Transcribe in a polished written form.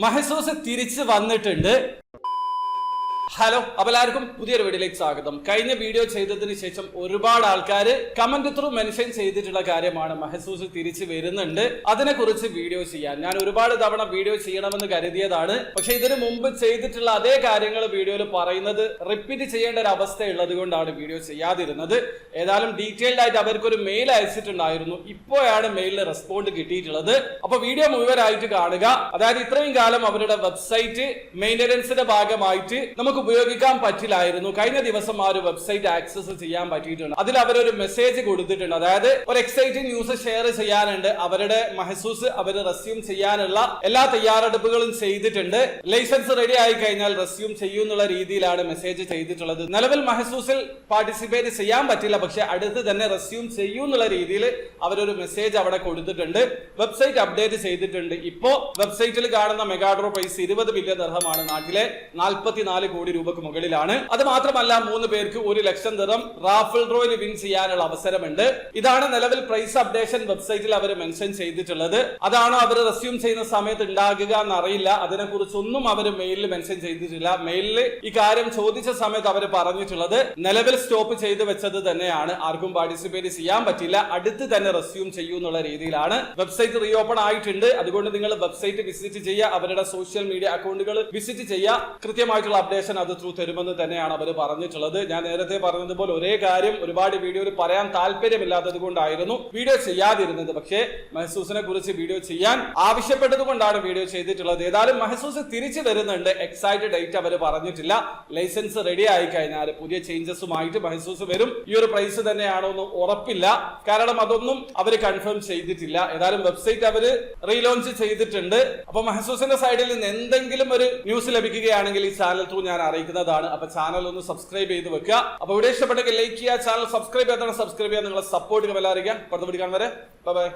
മഹസൂസ് തിരിച്ചു വന്നിട്ടുണ്ട്. ഹലോ, അപ്പോൾ എല്ലാവർക്കും പുതിയൊരു വീഡിയോയിലേക്ക് സ്വാഗതം. കഴിഞ്ഞ വീഡിയോ ചെയ്തതിന് ശേഷം ഒരുപാട് ആൾക്കാർ കമന്റ് ത്രൂ മെൻഷൻ ചെയ്തിട്ടുള്ള കാര്യമാണ് മഹസൂസ് തിരിച്ചു വരുന്നുണ്ട്, അതിനെക്കുറിച്ച് വീഡിയോ ചെയ്യാൻ. ഞാൻ ഒരുപാട് തവണ വീഡിയോ ചെയ്യണമെന്ന് കരുതിയതാണ്, പക്ഷെ ഇതിനു മുമ്പ് ചെയ്തിട്ടുള്ള അതേ കാര്യങ്ങൾ വീഡിയോയിൽ പറയുന്നത് റിപ്പീറ്റ് ചെയ്യേണ്ട ഒരു അവസ്ഥ ഉള്ളത് കൊണ്ടാണ് വീഡിയോ ചെയ്യാതിരുന്നത്. ഏതായാലും ഡീറ്റെയിൽഡ് ആയിട്ട് അവർക്കൊരു മെയിൽ അയച്ചിട്ടുണ്ടായിരുന്നു, ഇപ്പോഴാണ് മെയിലിന് റെസ്പോണ്ട് കിട്ടിയിട്ടുള്ളത്. അപ്പൊ വീഡിയോ മുഴുവനായിട്ട് കാണുക. അതായത് ഇത്രയും കാലം അവരുടെ വെബ്സൈറ്റ് മെയിൻ്റനൻസിന്റെ ഭാഗമായിട്ട് നമുക്ക് ഉപയോഗിക്കാൻ പറ്റില്ലായിരുന്നു. കഴിഞ്ഞ ദിവസം ആ ഒരു വെബ്സൈറ്റ് ആക്സസ് ചെയ്യാൻ പറ്റിയിട്ടുണ്ട്. അതിൽ അവരൊരു മെസ്സേജ് കൊടുത്തിട്ടുണ്ട്. അതായത് ഒരു എക്സൈറ്റിംഗ് ന്യൂസ് ഷെയർ ചെയ്യാനുണ്ട്, അവരുടെ മഹസൂസ് അവർ റെസ്യൂം ചെയ്യാനുള്ള എല്ലാ തയ്യാറെടുപ്പുകളും ചെയ്തിട്ടുണ്ട്, ലൈസൻസ് റെഡി ആയി കഴിഞ്ഞാൽ റെസ്യൂം ചെയ്യുന്നുള്ള രീതിയിലാണ് മെസ്സേജ് ചെയ്തിട്ടുള്ളത്. നിലവിൽ മഹസൂസിൽ പാർട്ടിസിപ്പേറ്റ് ചെയ്യാൻ പറ്റില്ല, പക്ഷെ അടുത്ത് തന്നെ റെസ്യൂം ചെയ്യുന്നുള്ള രീതിയിൽ അവരൊരു മെസ്സേജ് അവിടെ കൊടുത്തിട്ടുണ്ട്. വെബ്സൈറ്റ് അപ്ഡേറ്റ് ചെയ്തിട്ടുണ്ട്. ഇപ്പോ വെബ്സൈറ്റിൽ കാണുന്ന മെഗാഡ്രോ പ്രൈസ് 20 ബില്യൺ ദിർഹമാണ്, നാട്ടിലെ 44 കോടി രൂപക്ക് മുകളിലാണ്. അത് മാത്രമല്ല 3 പേർക്ക് 1 ലക്ഷം ദിർഹം റാഫിൾ ഡ്രോയിൽ വിൻ ചെയ്യാനുള്ള അവസരമുണ്ട്. ഇതാണ് നിലവിൽ പ്രൈസ് അപ്ഡേഷൻ വെബ്സൈറ്റിൽ അവർ മെൻഷൻ ചെയ്തിട്ടുള്ളത്. അതാണോ അവർ റെസ്യൂം ചെയ്യുന്ന സമയത്ത് ഉണ്ടാകുക എന്നറിയില്ല, അതിനെക്കുറിച്ചൊന്നും അവർ മെയിലിൽ മെൻഷൻ ചെയ്തിട്ടില്ല. മെയിലിൽ ഈ കാര്യം ചോദിച്ച സമയത്ത് അവർ പറഞ്ഞിട്ടുള്ളത് നിലവിൽ സ്റ്റോപ്പ് ചെയ്ത് വെച്ചത് തന്നെയാണ്, ആർക്കും പാർട്ടിസിപ്പേറ്റ് ചെയ്യാൻ പറ്റില്ല, അടുത്ത് തന്നെ റെസ്യൂം ചെയ്യൂ എന്നുള്ള രീതിയിലാണ്. വെബ്സൈറ്റ് റീ ഓപ്പൺ ആയിട്ടുണ്ട്, അതുകൊണ്ട് നിങ്ങൾ വെബ്സൈറ്റ് വിസിറ്റ് ചെയ്യുക, അവരുടെ സോഷ്യൽ മീഡിയ അക്കൗണ്ടുകൾ വിസിറ്റ് ചെയ്യുക, കൃത്യമായിട്ടുള്ള അപ്ഡേഷൻ അത് ത്രൂ തരുമെന്ന് തന്നെയാണ് അവർ പറഞ്ഞിട്ടുള്ളത്. ഞാൻ നേരത്തെ പറഞ്ഞതുപോലെ ഒരേ കാര്യം ഒരുപാട് വീഡിയോയിൽ പറയാൻ താല്പര്യമില്ലാത്തത് കൊണ്ടായിരുന്നു വീഡിയോ ചെയ്യാതിരുന്നത്, പക്ഷേ മഹസൂസിനെ കുറിച്ച് വീഡിയോ ചെയ്യാൻ ആവശ്യപ്പെട്ടത് കൊണ്ടാണ് വീഡിയോ ചെയ്തിട്ടുള്ളത്. ഏതായാലും മഹസൂസ് തിരിച്ചു വരുന്നുണ്ട്, എക്സാക്ട് ഡേറ്റ് അവർ പറഞ്ഞിട്ടില്ല. ലൈസൻസ് റെഡി ആയി കഴിഞ്ഞാൽ പുതിയ ചേഞ്ചസുമായിട്ട് മഹസൂസ് വരും. ഈ ഒരു പ്രൈസ് തന്നെയാണോ എന്ന് ഉറപ്പില്ല, കാരണം അതൊന്നും അവർ കൺഫേം ചെയ്തിട്ടില്ല. ഏതായാലും വെബ്സൈറ്റ് അവർ റീലോഞ്ച് ചെയ്തിട്ടുണ്ട്. അപ്പൊ മഹസൂസിന്റെ സൈഡിൽ നിന്ന് എന്തെങ്കിലും ഒരു ന്യൂസ് ലഭിക്കുകയാണെങ്കിൽ ഈ ചാനൽ ത്രൂ ഞാൻ അറിയിക്കുന്നതാണ്. അപ്പൊ ചാനൽ ഒന്ന് സബ്സ്ക്രൈബ് ചെയ്ത് വെക്കുക. അപ്പൊ ഇവിടെ ഇഷ്ടപ്പെട്ടെങ്കിൽ ലൈക്ക് ചെയ്യുക, ചാനൽ സബ്സ്ക്രൈബ് ചെയ്യാൻ സബ്സ്ക്രൈബ് ചെയ്യാൻ നിങ്ങളെ സപ്പോർട്ട് അറിയിക്കാം. അടുത്ത വീഡിയോ കാണുന്നവരെ ബൈ ബൈ.